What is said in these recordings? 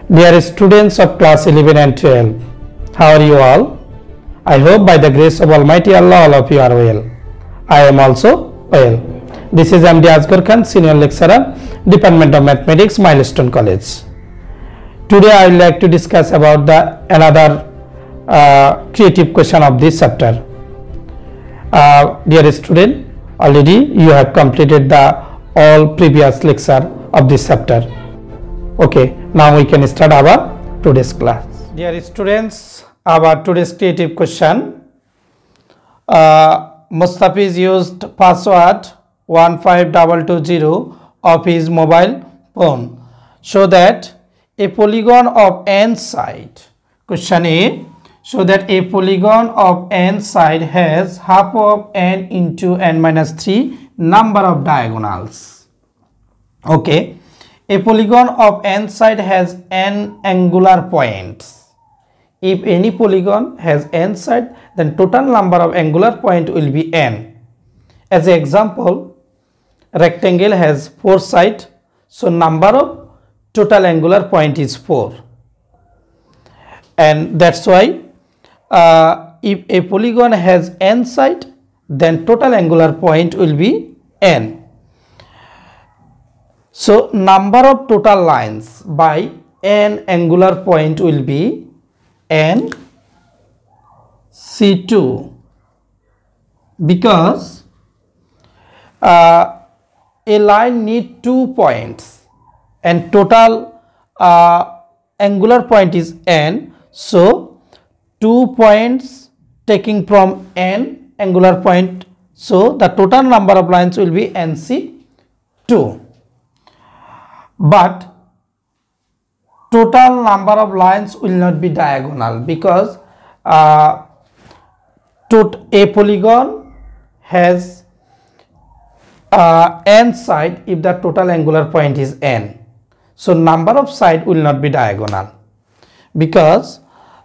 Dear students of class 11 and 12, how are you all? I hope by the grace of Almighty Allah all of you are well. I am also well. This is MD Asghar Khan, Senior Lecturer, Department of Mathematics, Milestone College. Today I would like to discuss about another creative question of this chapter. Dear student, already you have completed the all previous lecture of this chapter. Okay, now we can start our today's class. Dear students, our today's creative question. Mustafiz used password 15220 of his mobile phone so that a polygon of n side. Question A. So that a polygon of n side has half of n into n minus 3 number of diagonals. Okay. A polygon of n side has n angular points. If any polygon has n side, then total number of angular point will be n. As an example, rectangle has 4 sides, so number of total angular point is 4. And that's why if a polygon has n side, then total angular point will be n. So number of total lines by n angular point will be n C2, because a line need 2 points and total angular point is n. So 2 points taking from n angular point, so the total number of lines will be NC2. But total number of lines will not be diagonal, because a polygon has n side if the total angular point is n. So number of side will not be diagonal, because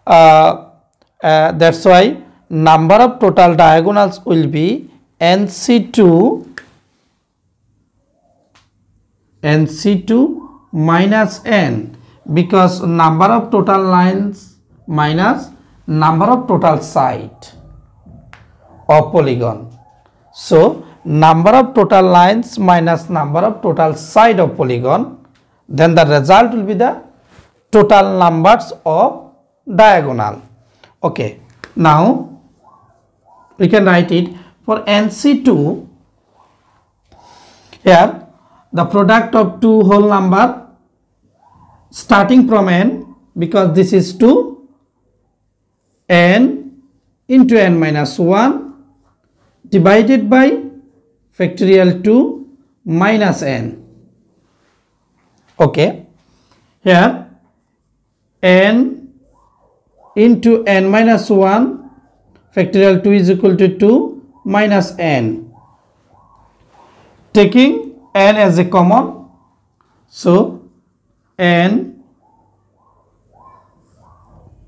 that's why number of total diagonals will be NC2 minus n, because number of total lines minus number of total side of polygon. So number of total lines minus number of total side of polygon, then the result will be the total numbers of diagonal. Okay, now we can write it for NC2. Here the product of two whole number starting from n, because this is 2, n into n minus 1 divided by factorial 2 minus n. Okay, here n into n minus 1 factorial 2 is equal to 2 minus n. Taking n as a common, so n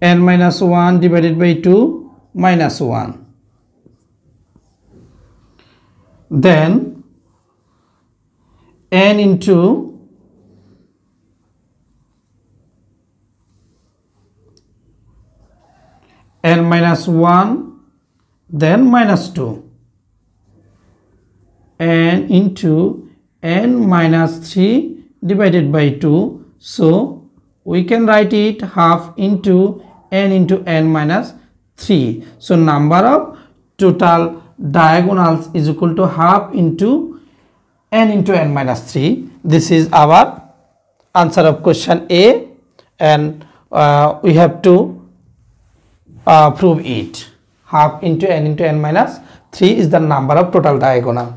minus 1 divided by 2 minus 1. Then n into n minus 1, then minus 2, n into n minus 3 divided by 2. So we can write it half into n minus 3. So number of total diagonals is equal to half into n minus 3. This is our answer of question A, and we have to prove it. Half into n minus 3 is the number of total diagonal.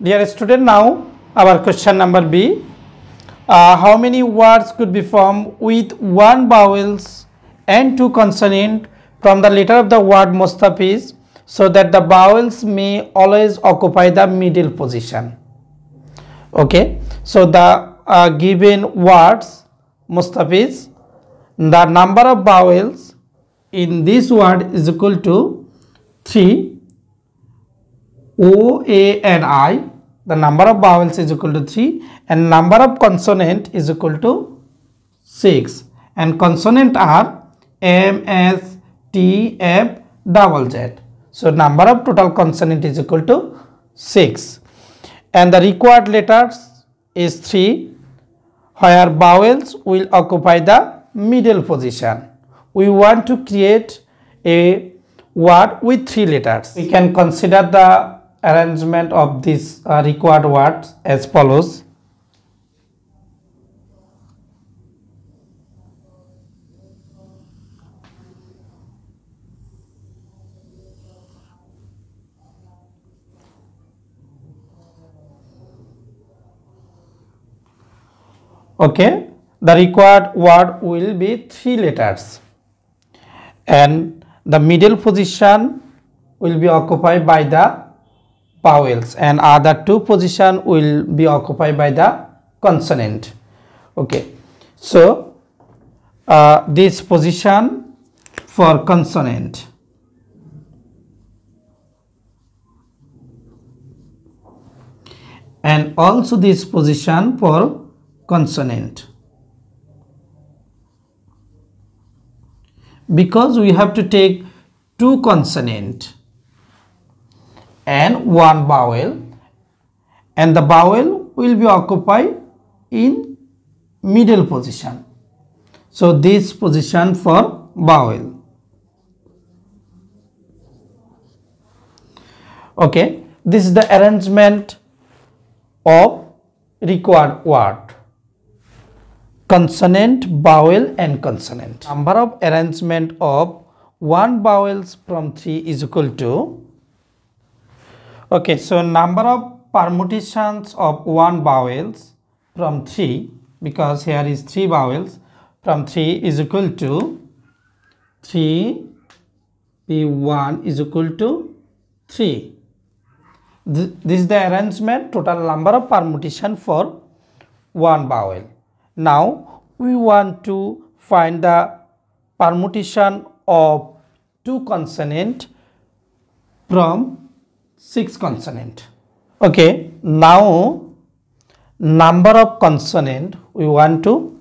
Dear student, now our question number B. How many words could be formed with 1 vowels and 2 consonant from the letter of the word Mustafiz, so that the vowels may always occupy the middle position? Okay, so the given words Mustafiz, the number of vowels in this word is equal to 3, O, A and I, the number of vowels is equal to 3 and number of consonant is equal to 6, and consonant are M, S, T, F, double Z. So number of total consonant is equal to 6, and the required letters is 3, where vowels will occupy the middle position. We want to create a word with 3 letters. We can consider the arrangement of these required words as follows. Okay, the required word will be 3 letters, and the middle position will be occupied by the vowels and other 2 position will be occupied by the consonant. Okay, so this position for consonant, and also this position for consonant, because we have to take 2 consonant and 1 vowel, and the vowel will be occupied in middle position. So this position for vowel. Okay, this is the arrangement of required word: consonant, vowel and consonant. Number of arrangement of 1 vowels from 3 is equal to, okay, so number of permutations of 1 vowels from 3, because here is 3 vowels from 3 is equal to 3 P1 is equal to 3. This is the arrangement, total number of permutation for 1 vowel. Now we want to find the permutation of 2 consonant from 6 consonant. Okay, now number of consonant, we want to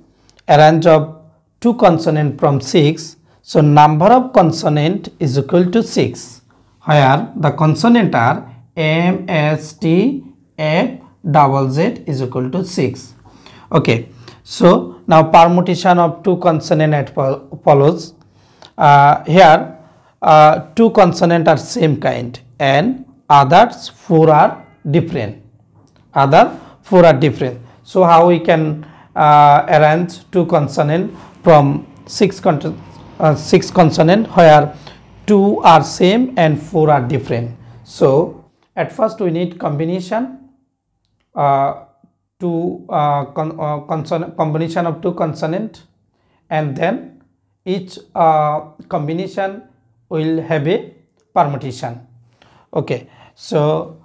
arrange of 2 consonant from 6. So number of consonant is equal to 6, where the consonant are M, S, T, F, double Z is equal to 6. Okay, so now permutation of 2 consonant as follows. Here 2 consonant are same kind and others 4 are different. So how we can arrange 2 consonant from 6 consonant where 2 are same and 4 are different? So at first we need combination, combination of 2 consonant, and then each combination will have a permutation. Okay, so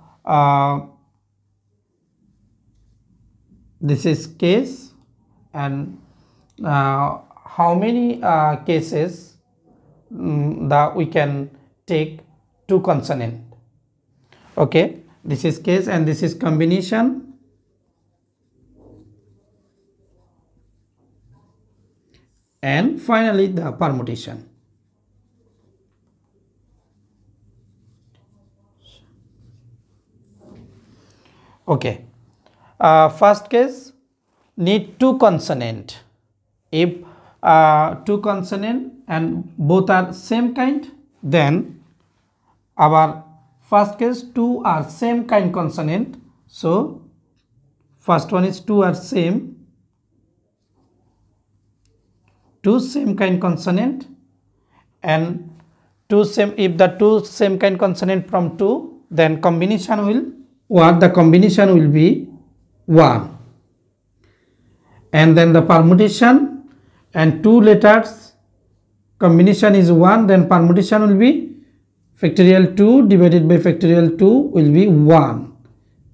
this is case, and how many cases that we can take 2 consonant. Okay, this is case and this is combination, and finally the permutation. Okay, first case, need 2 consonant. If 2 consonant and both are same kind, then our first case 2 are same kind consonant. So first one is 2 are same, 2 same kind consonant, and 2 same, if the 2 same kind consonant from 2, then combination will, what the combination will be 1, and then the permutation and 2 letters combination is 1, then permutation will be factorial 2 divided by factorial 2 will be 1,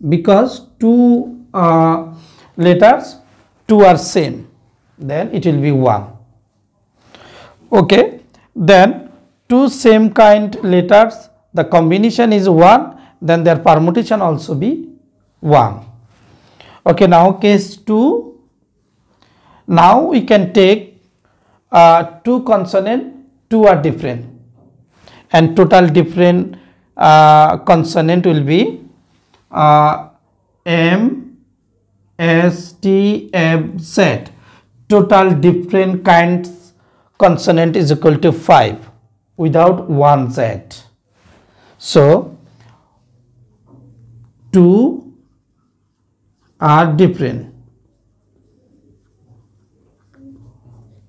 because 2 letters 2 are same, then it will be 1. Okay, then 2 same kind letters, the combination is 1, then their permutation also be 1. Okay, now case 2. Now we can take two consonant, two are different, and total different consonant will be M, S, T, F, Z. Total different kinds consonant is equal to 5 without one Z. So 2 are different.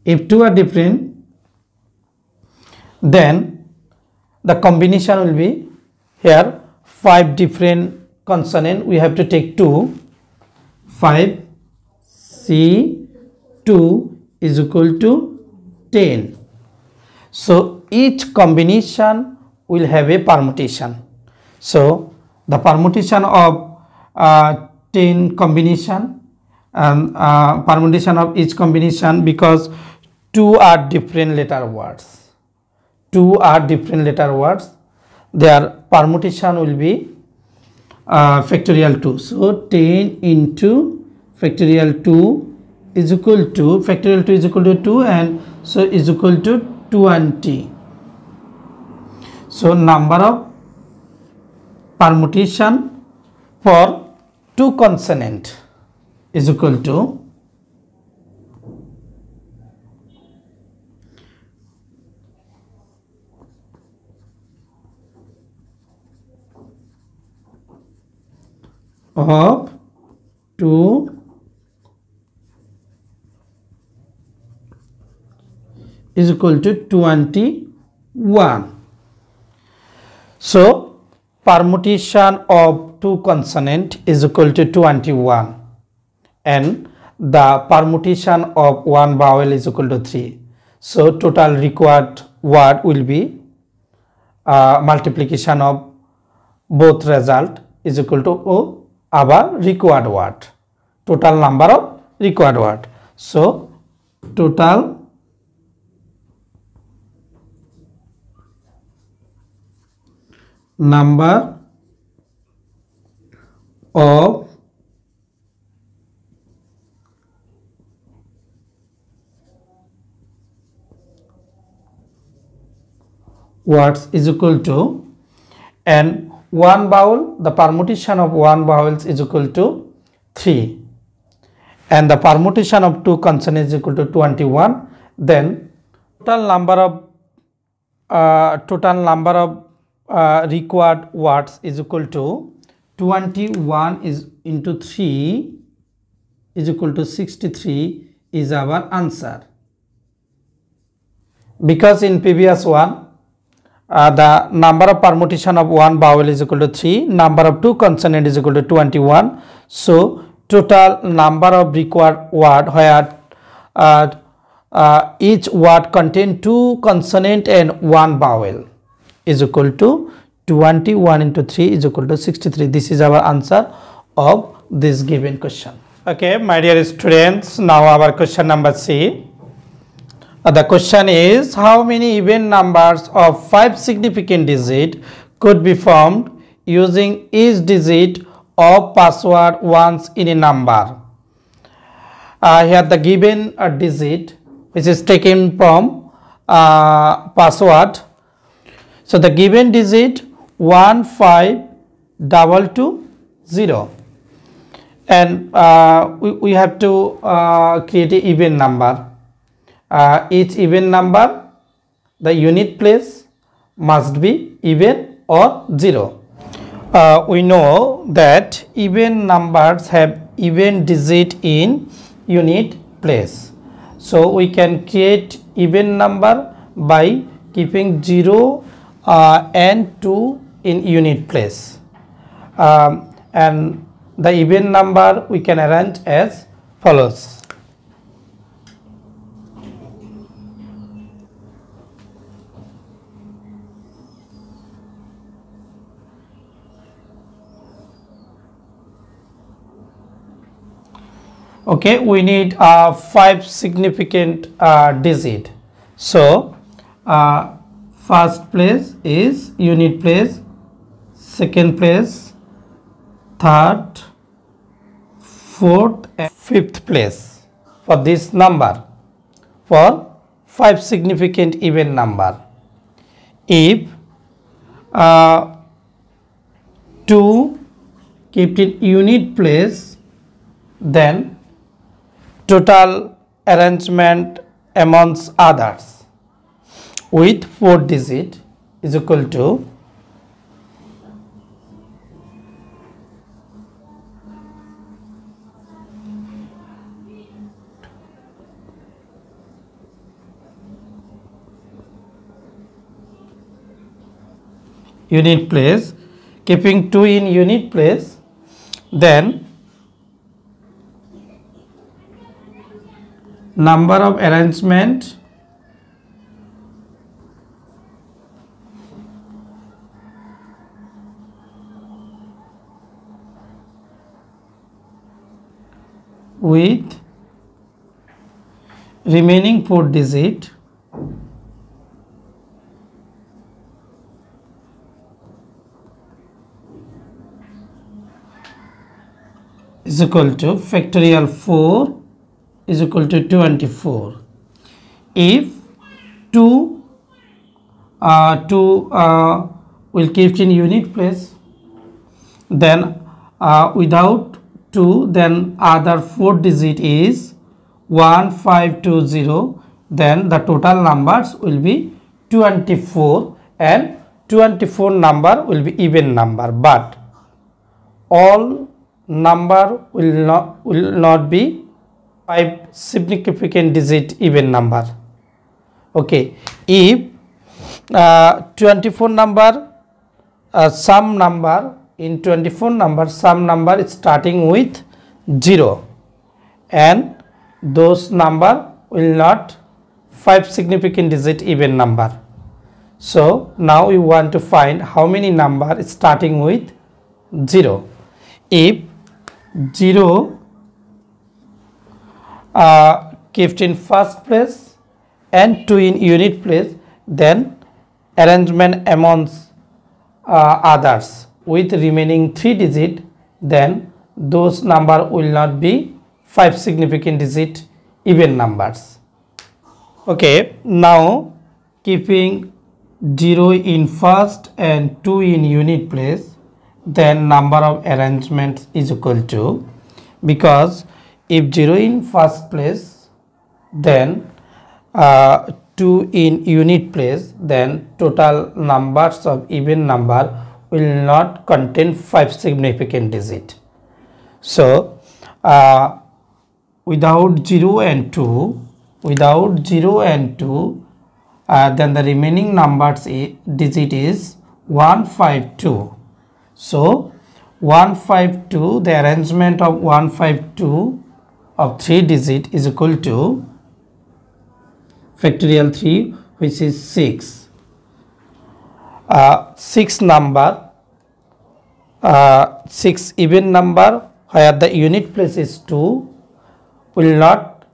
If 2 are different, then the combination will be here 5 different consonant. We have to take 2. 5 C 2 is equal to 10. So each combination will have a permutation. So the permutation of 10 combination and permutation of each combination, because 2 are different letter words. 2 are different letter words. Their permutation will be factorial 2. So 10 into factorial 2 is equal to, factorial 2 is equal to 2, and so is equal to 20. So number of permutation for 2 consonant is equal to of 2 is equal to 21. So permutation of 2 consonant is equal to 21, and the permutation of 1 vowel is equal to 3. So total required word will be multiplication of both result is equal to our required word, total number of required word. So total number of words is equal to, and 1 vowel, the permutation of 1 vowels is equal to 3, and the permutation of 2 consonants is equal to 21. Then total number of required words is equal to 21 is into 3 is equal to 63 is our answer. Because in previous one the number of permutation of 1 vowel is equal to 3, number of 2 consonant is equal to 21. So total number of required word where each word contain 2 consonant and 1 vowel is equal to 21 into 3 is equal to 63. This is our answer of this given question. Okay, my dear students, now our question number C. The question is, how many even numbers of 5 significant digits could be formed using each digit of password once in a number? Here the given digit which is taken from password. So the given digit 15220, and we have to create a even number. Each even number, the unit place must be even or 0. We know that even numbers have even digit in unit place. So we can create even number by keeping 0 and 2 in unit place, and the even number we can arrange as follows. Okay, we need 5 significant digit. So first place is unit place, second place, third, fourth and fifth place for this number for 5 significant even number. If 2 kept in unit place, then total arrangement amongst others with 4 digit is equal to unit place. Keeping 2 in unit place, then number of arrangement with remaining 4 digit is equal to factorial 4 is equal to 24. If 2 will keep in unit place, then without 2, then other 4 digit is 1520, then the total numbers will be 24 and 24 number will be even number, but all number will not be 5 significant digit even number. Okay, if 24 number some number in 24 number, some number is starting with 0 and those number will not 5 significant digit even number. So now we want to find how many number is starting with 0. If 0 kept in first place and 2 in unit place, then arrangement amongst others with remaining 3 digit, then those number will not be 5 significant digit even numbers. Okay, now keeping 0 in first and 2 in unit place, then number of arrangements is equal to, because if 0 in first place, then 2 in unit place, then total numbers of even number will not contain 5 significant digit. So without 0 and 2, then the remaining numbers digit is 152. So 152, the arrangement of 152 of 3 digit is equal to factorial 3, which is 6. 6 number, 6 even number where the unit place is 2 will not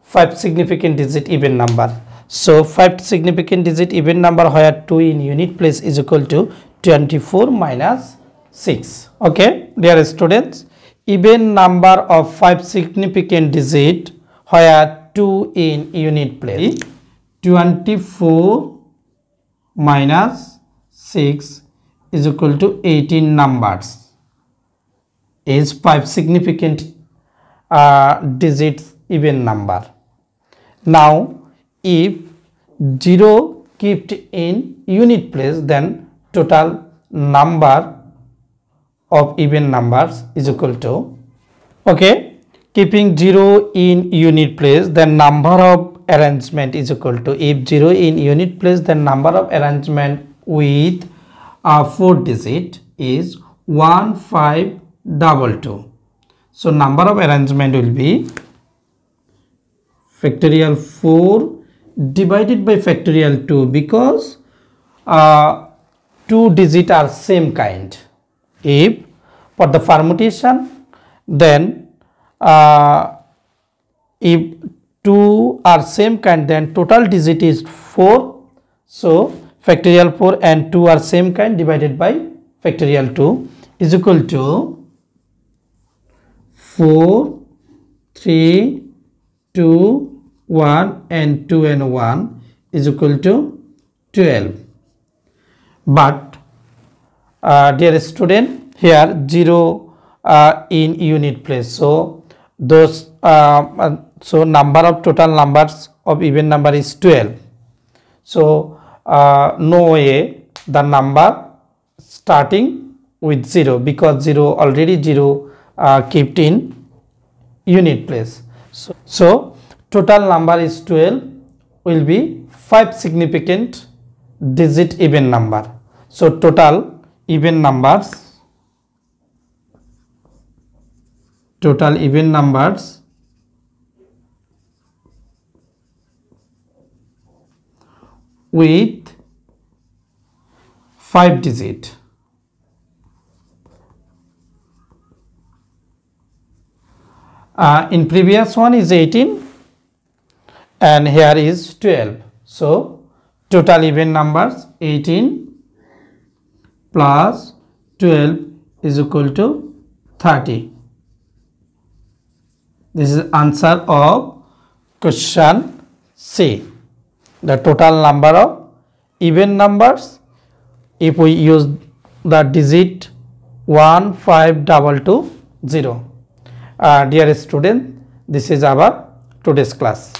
5 significant digit even number. So 5 significant digit even number where 2 in unit place is equal to 24 minus 6. Okay, dear students, even number of 5 significant digit where 2 in unit place, 24 minus 6 is equal to 18 numbers, is 5 significant digits even number. Now if 0 kept in unit place, then total number of even numbers is equal to, okay, keeping 0 in unit place, then number of arrangement is equal to, if 0 in unit place, then number of arrangement with 4 digit is 1522. So number of arrangement will be factorial 4 divided by factorial 2, because 2 digit are same kind. If for the permutation, then if 2 are same kind, then total digit is 4. So factorial 4 and 2 are same kind divided by factorial 2 is equal to 4, 3, 2, 1 and 2 and 1 is equal to 12. But dear student, here 0 in unit place, so those so number of total numbers of even number is 12. So no way the number starting with 0, because 0 already 0 kept in unit place. So total number is 12, will be 5 significant digit even number. So total even numbers with 5 digit. In previous one is 18 and here is 12. So total even numbers 18 plus 12 is equal to 30. This is answer of question C. The total number of even numbers, if we use the digit 15220. Dear student, this is our today's class.